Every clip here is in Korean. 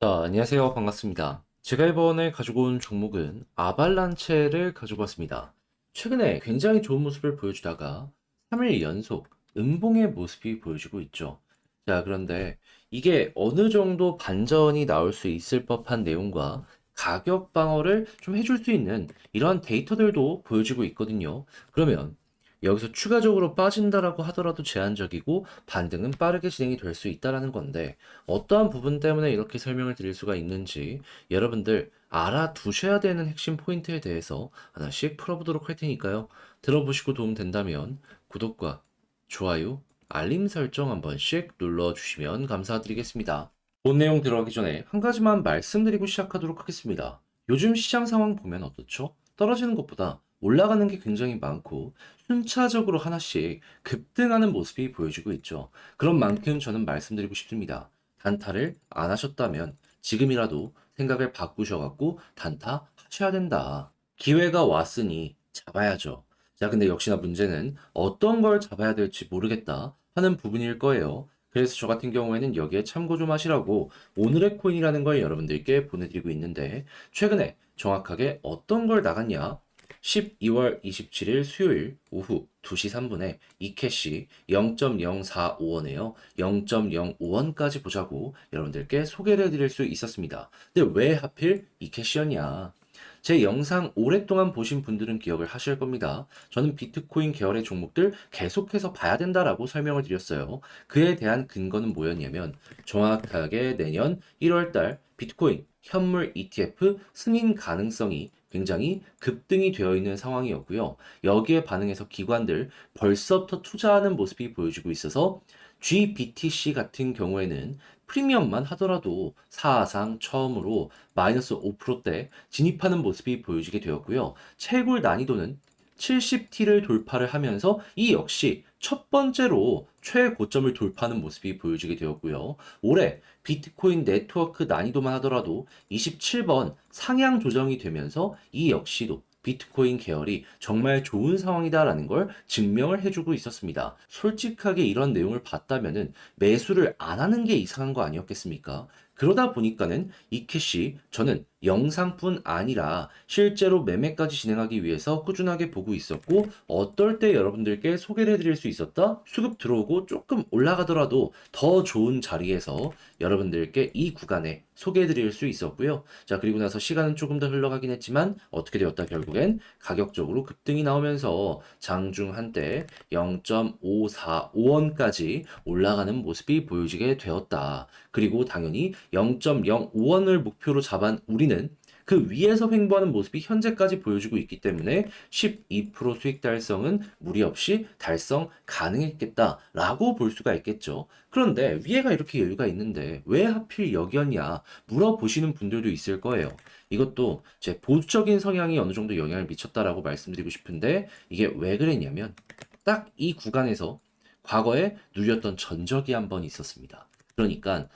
안녕하세요. 반갑습니다. 제가 이번에 가지고 온 종목은 아발란체를 가지고 왔습니다. 최근에 굉장히 좋은 모습을 보여주다가 3일 연속 음봉의 모습이 보여주고 있죠. 자, 그런데 이게 어느 정도 반전이 나올 수 있을 법한 내용과 가격 방어를 좀 해줄 수 있는 이러한 데이터들도 보여주고 있거든요. 그러면 여기서 추가적으로 빠진다라고 하더라도 제한적이고 반등은 빠르게 진행이 될 수 있다라는 건데 어떠한 부분 때문에 이렇게 설명을 드릴 수가 있는지 여러분들 알아두셔야 되는 핵심 포인트에 대해서 하나씩 풀어보도록 할 테니까요. 들어보시고 도움 된다면 구독과 좋아요, 알림 설정 한 번씩 눌러주시면 감사드리겠습니다. 본 내용 들어가기 전에 한 가지만 말씀드리고 시작하도록 하겠습니다. 요즘 시장 상황 보면 어떻죠? 떨어지는 것보다 올라가는 게 굉장히 많고 순차적으로 하나씩 급등하는 모습이 보여주고 있죠. 그런 만큼 저는 말씀드리고 싶습니다. 단타를 안 하셨다면 지금이라도 생각을 바꾸셔갖고 단타 하셔야 된다. 기회가 왔으니 잡아야죠. 자, 근데 역시나 문제는 어떤 걸 잡아야 될지 모르겠다 하는 부분일 거예요. 그래서 저 같은 경우에는 여기에 참고 좀 하시라고 오늘의 코인이라는 걸 여러분들께 보내드리고 있는데 최근에 정확하게 어떤 걸 나갔냐? 12월 27일 수요일 오후 2시 3분에 이캐시 0.045원에요. 0.05원까지 보자고 여러분들께 소개를 해드릴 수 있었습니다. 근데 왜 하필 이캐시였냐? 제 영상 오랫동안 보신 분들은 기억을 하실 겁니다. 저는 비트코인 계열의 종목들 계속해서 봐야 된다라고 설명을 드렸어요. 그에 대한 근거는 뭐였냐면 정확하게 내년 1월달 비트코인 현물 ETF 승인 가능성이 굉장히 급등이 되어 있는 상황이었고요. 여기에 반응해서 기관들 벌써부터 투자하는 모습이 보여주고 있어서 GBTC 같은 경우에는 프리미엄만 하더라도 사상 처음으로 마이너스 5%대 진입하는 모습이 보여지게 되었고요. 채굴 난이도는 70T를 돌파를 하면서 이 역시 첫 번째로 최고점을 돌파하는 모습이 보여지게 되었고요. 올해 비트코인 네트워크 난이도만 하더라도 27번 상향 조정이 되면서 이 역시도 비트코인 계열이 정말 좋은 상황이다라는 걸 증명을 해주고 있었습니다. 솔직하게 이런 내용을 봤다면은 매수를 안 하는 게 이상한 거 아니었겠습니까? 그러다 보니까는 이캐시 저는 영상뿐 아니라 실제로 매매까지 진행하기 위해서 꾸준하게 보고 있었고 어떨 때 여러분들께 소개를 해드릴 수 있었다? 수급 들어오고 조금 올라가더라도 더 좋은 자리에서 여러분들께 이 구간에 소개해드릴 수 있었고요. 자, 그리고 나서 시간은 조금 더 흘러가긴 했지만 어떻게 되었다 결국엔 가격적으로 급등이 나오면서 장중 한때 0.545원까지 올라가는 모습이 보여지게 되었다. 그리고 당연히 0.05원을 목표로 잡은 우리는 그 위에서 횡보하는 모습이 현재까지 보여주고 있기 때문에 12% 수익 달성은 무리 없이 달성 가능했겠다라고 볼 수가 있겠죠. 그런데 위에가 이렇게 여유가 있는데 왜 하필 여기였냐 물어보시는 분들도 있을 거예요. 이것도 제 보수적인 성향이 어느 정도 영향을 미쳤다라고 말씀드리고 싶은데 이게 왜 그랬냐면 딱 이 구간에서 과거에 누렸던 전적이 한 번 있었습니다. 그러니까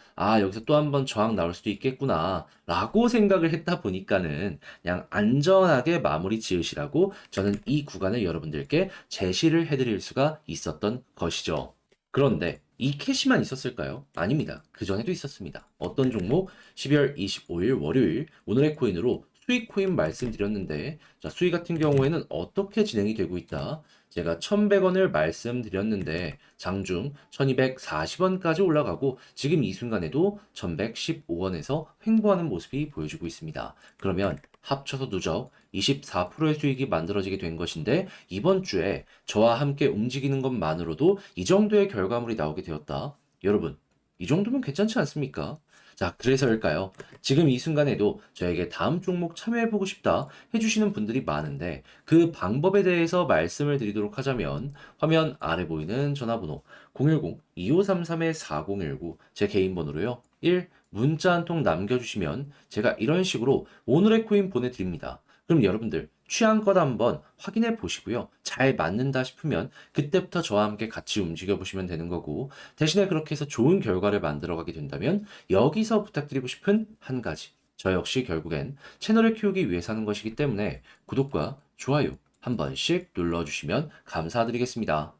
여기서 또 한 번 저항 나올 수도 있겠구나 라고 생각을 했다 보니까는 그냥 안전하게 마무리 지으시라고 저는 이 구간을 여러분들께 제시를 해드릴 수가 있었던 것이죠. 그런데 이 캐시만 있었을까요? 아닙니다. 그 전에도 있었습니다. 어떤 종목? 12월 25일 월요일 오늘의 코인으로 수익 코인 말씀드렸는데 자, 수익 같은 경우에는 어떻게 진행이 되고 있다? 제가 1,100원을 말씀드렸는데 장중 1,240원까지 올라가고 지금 이 순간에도 1,115원에서 횡보하는 모습이 보여주고 있습니다. 그러면 합쳐서 누적 24%의 수익이 만들어지게 된 것인데 이번 주에 저와 함께 움직이는 것만으로도 이 정도의 결과물이 나오게 되었다. 여러분, 이 정도면 괜찮지 않습니까? 자, 그래서일까요? 지금 이 순간에도 저에게 다음 종목 참여해보고 싶다 해주시는 분들이 많은데 그 방법에 대해서 말씀을 드리도록 하자면 화면 아래 보이는 전화번호 010-2533-4019 제 개인 번호로요. 1. 문자 한 통 남겨주시면 제가 이런 식으로 오늘의 코인 보내드립니다. 그럼 여러분들 취향껏 한번 확인해 보시고요. 잘 맞는다 싶으면 그때부터 저와 함께 같이 움직여 보시면 되는 거고 대신에 그렇게 해서 좋은 결과를 만들어 가게 된다면 여기서 부탁드리고 싶은 한 가지. 저 역시 결국엔 채널을 키우기 위해서 하는 것이기 때문에 구독과 좋아요 한 번씩 눌러주시면 감사드리겠습니다.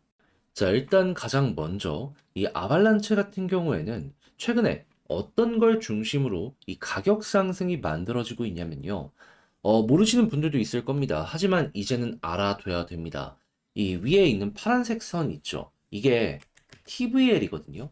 자, 일단 가장 먼저 이 아발란체 같은 경우에는 최근에 어떤 걸 중심으로 이 가격 상승이 만들어지고 있냐면요. 모르시는 분들도 있을 겁니다. 하지만 이제는 알아둬야 됩니다. 이 위에 있는 파란색 선 있죠? 이게 TVL이거든요.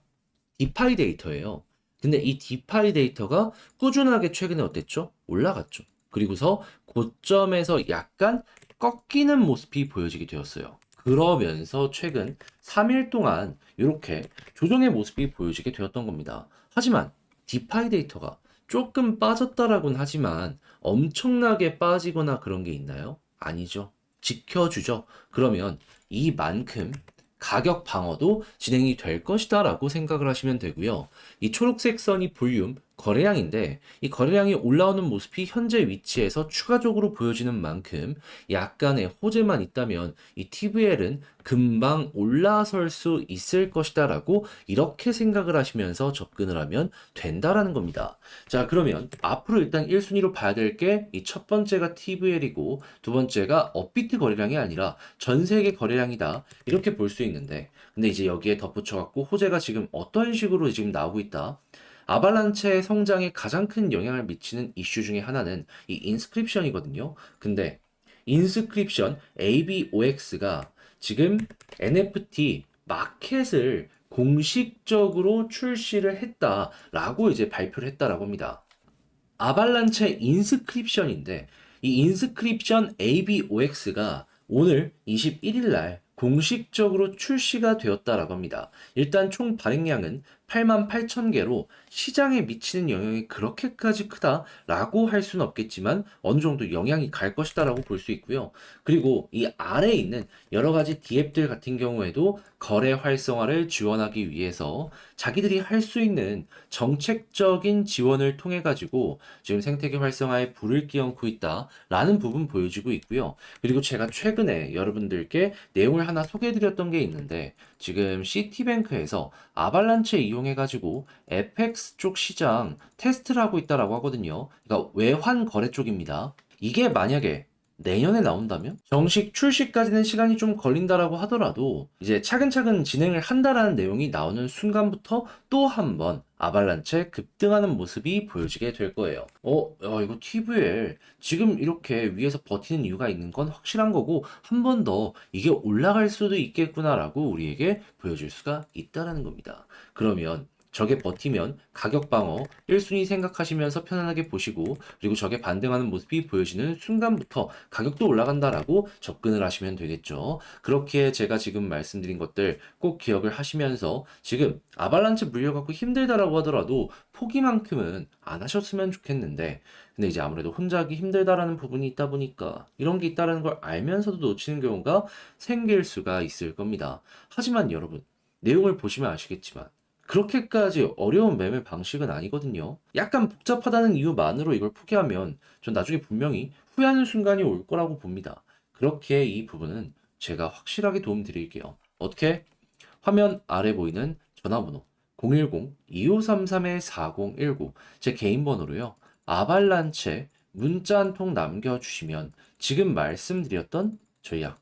디파이 데이터예요. 근데 이 디파이 데이터가 꾸준하게 최근에 어땠죠? 올라갔죠. 그리고서 고점에서 약간 꺾이는 모습이 보여지게 되었어요. 그러면서 최근 3일 동안 이렇게 조정의 모습이 보여지게 되었던 겁니다. 하지만 디파이 데이터가 조금 빠졌다라고는 하지만 엄청나게 빠지거나 그런 게 있나요? 아니죠. 지켜주죠. 그러면 이만큼 가격 방어도 진행이 될 것이다라고 생각을 하시면 되고요. 이 초록색 선이 볼륨, 거래량인데 이 거래량이 올라오는 모습이 현재 위치에서 추가적으로 보여지는 만큼 약간의 호재만 있다면 이 TVL은 금방 올라설 수 있을 것이다라고 이렇게 생각을 하시면서 접근을 하면 된다라는 겁니다. 자, 그러면 앞으로 일단 1순위로 봐야 될 게 이 첫 번째가 TVL이고 두 번째가 업비트 거래량이 아니라 전 세계 거래량이다. 이렇게 볼 수 있는데 근데 이제 여기에 덧붙여갖고 호재가 지금 어떤 식으로 지금 나오고 있다. 아발란체의 성장에 가장 큰 영향을 미치는 이슈 중에 하나는 이 인스크립션이거든요. 근데 인스크립션 ABOX가 지금 NFT 마켓을 공식적으로 출시를 했다라고 이제 발표를 했다라고 합니다. 아발란체 인스크립션인데 이 인스크립션 ABOX가 오늘 21일 날 공식적으로 출시가 되었다라고 합니다. 일단 총 발행량은 88,000개로 시장에 미치는 영향이 그렇게까지 크다라고 할 수는 없겠지만 어느 정도 영향이 갈 것이다라고 볼 수 있고요. 그리고 이 아래에 있는 여러 가지 디앱들 같은 경우에도 거래 활성화를 지원하기 위해서 자기들이 할 수 있는 정책적인 지원을 통해 가지고 지금 생태계 활성화에 불을 끼얹고 있다라는 부분 보여지고 있고요. 그리고 제가 최근에 여러분들께 내용을 하나 소개해드렸던 게 있는데 지금 시티뱅크에서 아발란체 이용해가지고 FX 쪽 시장 테스트를 하고 있다라고 하거든요. 그러니까 외환 거래 쪽입니다. 이게 만약에 내년에 나온다면 정식 출시까지는 시간이 좀 걸린다라고 하더라도 이제 차근차근 진행을 한다라는 내용이 나오는 순간부터 또 한 번 아발란체 급등하는 모습이 보여지게 될 거예요. 이거 TVL 지금 이렇게 위에서 버티는 이유가 있는 건 확실한 거고 한 번 더 이게 올라갈 수도 있겠구나라고 우리에게 보여줄 수가 있다라는 겁니다. 그러면 저게 버티면 가격 방어 1순위 생각하시면서 편안하게 보시고 그리고 저게 반등하는 모습이 보여지는 순간부터 가격도 올라간다라고 접근을 하시면 되겠죠. 그렇게 제가 지금 말씀드린 것들 꼭 기억을 하시면서 지금 아발란체 물려갖고 힘들다라고 하더라도 포기만큼은 안 하셨으면 좋겠는데 근데 이제 아무래도 혼자 하기 힘들다라는 부분이 있다 보니까 이런 게 있다라는 걸 알면서도 놓치는 경우가 생길 수가 있을 겁니다. 하지만 여러분 내용을 보시면 아시겠지만 그렇게까지 어려운 매매 방식은 아니거든요. 약간 복잡하다는 이유만으로 이걸 포기하면 전 나중에 분명히 후회하는 순간이 올 거라고 봅니다. 그렇게 이 부분은 제가 확실하게 도움 드릴게요. 어떻게? 화면 아래 보이는 전화번호 010-2533-4019 제 개인 번호로요. 아발란체 문자 한 통 남겨주시면 지금 말씀드렸던 전략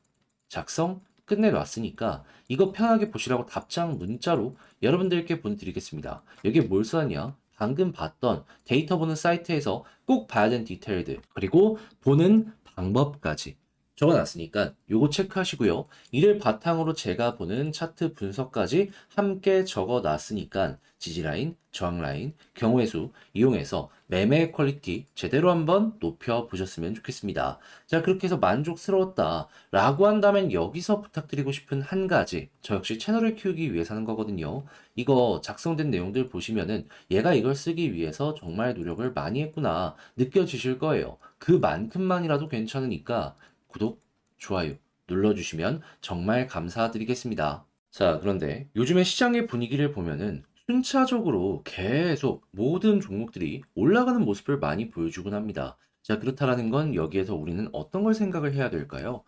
작성 끝내놨으니까 이거 편하게 보시라고 답장 문자로 여러분들께 보내드리겠습니다. 여기에 뭘 써놨냐? 방금 봤던 데이터 보는 사이트에서 꼭 봐야 되는 디테일들 그리고 보는 방법까지 적어놨으니까 요거 체크하시고요. 이를 바탕으로 제가 보는 차트 분석까지 함께 적어놨으니까 지지라인, 저항라인, 경우의 수 이용해서 매매 퀄리티 제대로 한번 높여보셨으면 좋겠습니다. 자, 그렇게 해서 만족스러웠다 라고 한다면 여기서 부탁드리고 싶은 한 가지 저 역시 채널을 키우기 위해서 하는 거거든요. 이거 작성된 내용들 보시면은 얘가 이걸 쓰기 위해서 정말 노력을 많이 했구나 느껴지실 거예요. 그만큼만이라도 괜찮으니까 구독, 좋아요 눌러주시면 정말 감사드리겠습니다. 자, 그런데 요즘의 시장의 분위기를 보면은 순차적으로 계속 모든 종목들이 올라가는 모습을 많이 보여주곤 합니다. 자, 그렇다라는 건 여기에서 우리는 어떤 걸 생각을 해야 될까요?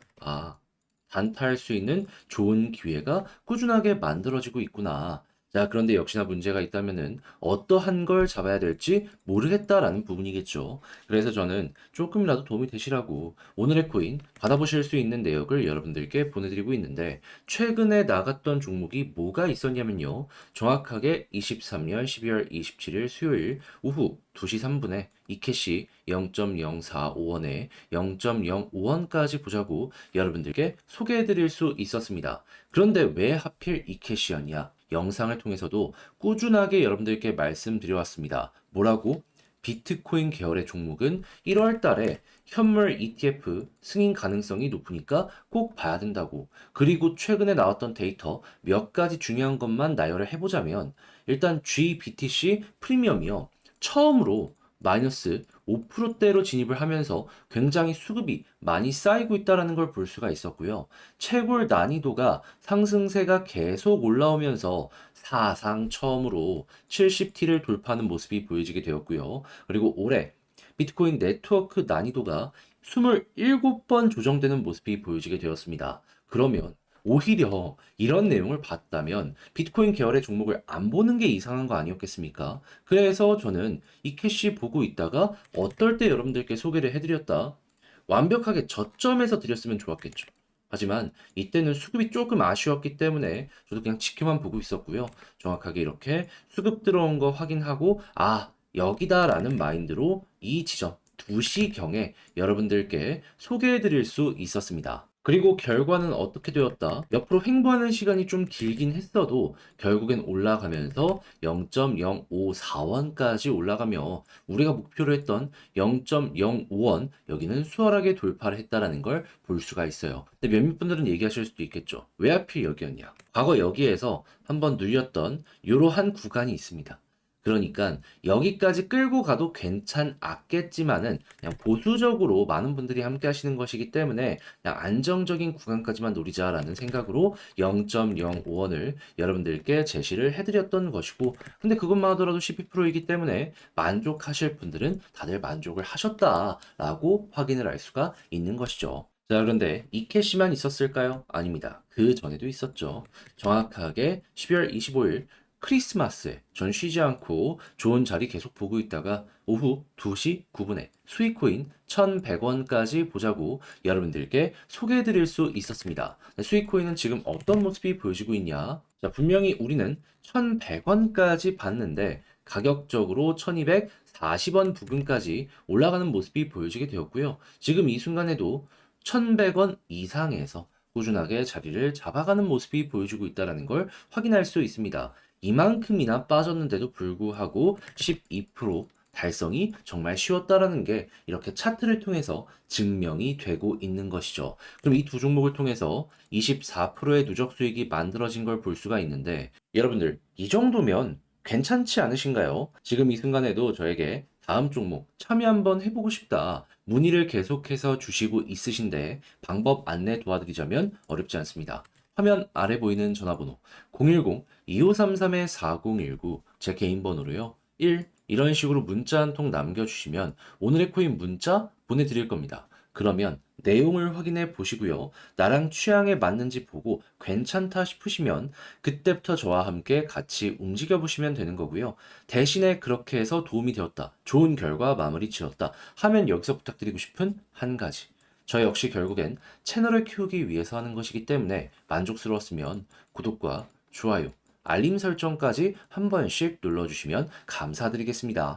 단타할 수 있는 좋은 기회가 꾸준하게 만들어지고 있구나. 자, 그런데 역시나 문제가 있다면은 어떠한 걸 잡아야 될지 모르겠다라는 부분이겠죠. 그래서 저는 조금이라도 도움이 되시라고 오늘의 코인 받아보실 수 있는 내역을 여러분들께 보내드리고 있는데, 최근에 나갔던 종목이 뭐가 있었냐면요. 정확하게 23년 12월 27일 수요일 오후 2시 3분에 이캐시 0.045원에 0.05원까지 보자고 여러분들께 소개해드릴 수 있었습니다. 그런데 왜 하필 이캐시였냐? 영상을 통해서도 꾸준하게 여러분들께 말씀드려왔습니다. 뭐라고? 비트코인 계열의 종목은 1월 달에 현물 ETF 승인 가능성이 높으니까 꼭 봐야 된다고. 그리고 최근에 나왔던 데이터 몇 가지 중요한 것만 나열을 해보자면, 일단 GBTC 프리미엄이요. 처음으로 마이너스 5%대로 진입을 하면서 굉장히 수급이 많이 쌓이고 있다는 걸 볼 수가 있었고요. 채굴 난이도가 상승세가 계속 올라오면서 사상 처음으로 70T를 돌파하는 모습이 보여지게 되었고요. 그리고 올해 비트코인 네트워크 난이도가 27번 조정되는 모습이 보여지게 되었습니다. 그러면 오히려 이런 내용을 봤다면 비트코인 계열의 종목을 안 보는 게 이상한 거 아니었겠습니까? 그래서 저는 이 캐시 보고 있다가 어떨 때 여러분들께 소개를 해드렸다. 완벽하게 저점에서 드렸으면 좋았겠죠. 하지만 이때는 수급이 조금 아쉬웠기 때문에 저도 그냥 지켜만 보고 있었고요. 정확하게 이렇게 수급 들어온 거 확인하고, 아, 여기다라는 마인드로 이 지점 2시경에 여러분들께 소개해 드릴 수 있었습니다. 그리고 결과는 어떻게 되었다? 옆으로 횡보하는 시간이 좀 길긴 했어도 결국엔 올라가면서 0.054원까지 올라가며 우리가 목표로 했던 0.05원, 여기는 수월하게 돌파를 했다라는 걸 볼 수가 있어요. 근데 몇몇 분들은 얘기하실 수도 있겠죠. 왜 하필 여기였냐? 과거 여기에서 한번 눌렸던 이러한 구간이 있습니다. 그러니까 여기까지 끌고 가도 괜찮았겠지만은 그냥 보수적으로 많은 분들이 함께 하시는 것이기 때문에 그냥 안정적인 구간까지만 노리자라는 생각으로 0.05원을 여러분들께 제시를 해드렸던 것이고, 근데 그것만 하더라도 12%이기 때문에 만족하실 분들은 다들 만족을 하셨다라고 확인을 할 수가 있는 것이죠. 자, 그런데 이 캐시만 있었을까요? 아닙니다. 그 전에도 있었죠. 정확하게 12월 25일 크리스마스에 전 쉬지 않고 좋은 자리 계속 보고 있다가 오후 2시 9분에 수익코인 1,100원까지 보자고 여러분들께 소개해드릴 수 있었습니다. 수익코인은 지금 어떤 모습이 보여지고 있냐? 자, 분명히 우리는 1,100원까지 봤는데 가격적으로 1,240원 부근까지 올라가는 모습이 보여지게 되었고요. 지금 이 순간에도 1,100원 이상에서 꾸준하게 자리를 잡아가는 모습이 보여주고 있다는 걸 확인할 수 있습니다. 이만큼이나 빠졌는데도 불구하고 12% 달성이 정말 쉬웠다라는 게 이렇게 차트를 통해서 증명이 되고 있는 것이죠. 그럼 이 두 종목을 통해서 24%의 누적 수익이 만들어진 걸 볼 수가 있는데, 여러분들 이 정도면 괜찮지 않으신가요? 지금 이 순간에도 저에게 다음 종목 참여 한번 해보고 싶다, 문의를 계속해서 주시고 있으신데 방법 안내 도와드리자면 어렵지 않습니다. 화면 아래 보이는 전화번호 010-2533-4019, 제 개인 번호로요. 1. 이런 식으로 문자 한 통 남겨주시면 오늘의 코인 문자 보내드릴 겁니다. 그러면 내용을 확인해 보시고요. 나랑 취향에 맞는지 보고 괜찮다 싶으시면 그때부터 저와 함께 같이 움직여 보시면 되는 거고요. 대신에 그렇게 해서 도움이 되었다, 좋은 결과 마무리 지었다 하면 여기서 부탁드리고 싶은 한 가지. 저 역시 결국엔 채널을 키우기 위해서 하는 것이기 때문에 만족스러웠으면 구독과 좋아요, 알림 설정까지 한 번씩 눌러주시면 감사드리겠습니다.